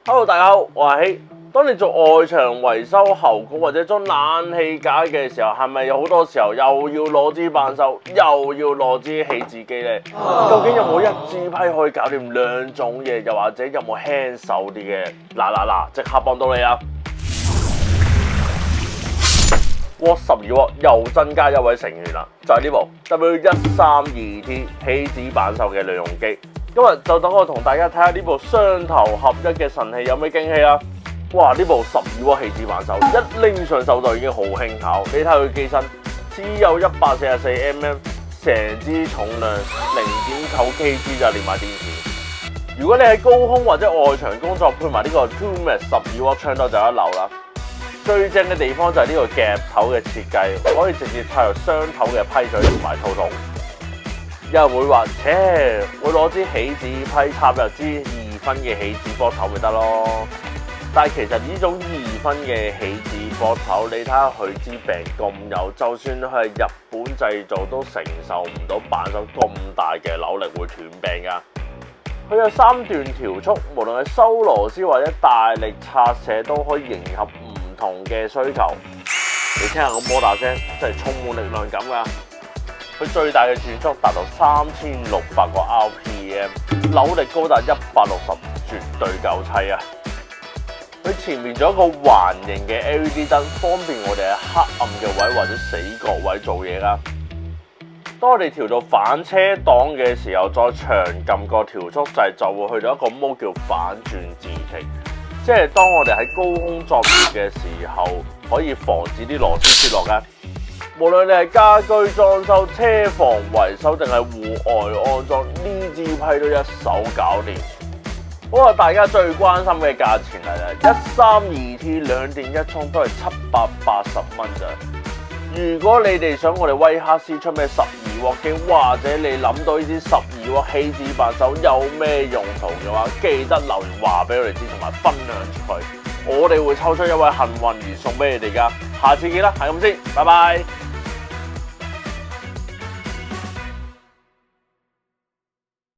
Hello， 大家好，我係希。當你做外牆維修喉管或者裝冷氣架嘅時候，係咪有好多時候又要攞支扳手，又要攞支起子機呢？究竟有冇一支批可以搞掂兩種嘢？又或者有冇輕手啲嘅？嗱，即刻幫到你啊！Watt 12W 又增加一位成員啦，就係呢部 W132T 起子扳手嘅兩用機。今日就等我同大家睇下呢部雙頭合一嘅神器有咩驚喜啦！哇！呢部12W 起子扳手一拎上手就已經好輕巧，你睇佢機身只有144mm， 成支重量0.9kg 就連埋電池。如果你喺高空或者外牆工作，配埋呢個 2max 12W 槍頭就一流啦。最正嘅地方就係呢個夾頭嘅設計，可以直接插入雙頭嘅批嘴同埋套筒。有人會話，會攞支起子批插入支2分嘅起子波頭咪得咯？但係其實呢種2分嘅起子波頭，你睇下佢支柄咁幼，就算佢係日本製造都承受唔到扳手咁大嘅扭力會斷柄㗎。佢有3段調速，無論係收螺絲或者大力拆卸都可以迎合唔同嘅需求。你聽下個摩打聲，真係充滿力量感㗎。佢最大嘅轉速達到3600個 RPM， 扭力高達160，絕對夠砌啊！佢前面仲有一個環形嘅 LED 燈，方便我哋喺黑暗嘅位或者死角位做嘢啦。當我哋調到反車檔嘅時候，再長撳個調速掣，就會去到一個模叫反轉自停，即係當我哋喺高空作業嘅時候，可以防止啲螺絲脫落嘅。無論你係家居裝修、車房維修定係戶外安裝，呢支批都一手搞掂。好啦，大家最關心嘅價錢嚟啦，132T 兩電一充都係780蚊咋。如果你哋想我哋威克斯出咩12W機，或者你諗到呢支12W起子扳手有咩用途嘅話，記得留言話俾我哋知，同埋分享出去。我哋會抽出一位幸運兒送俾你哋噶。下次見啦，係咁先，拜拜。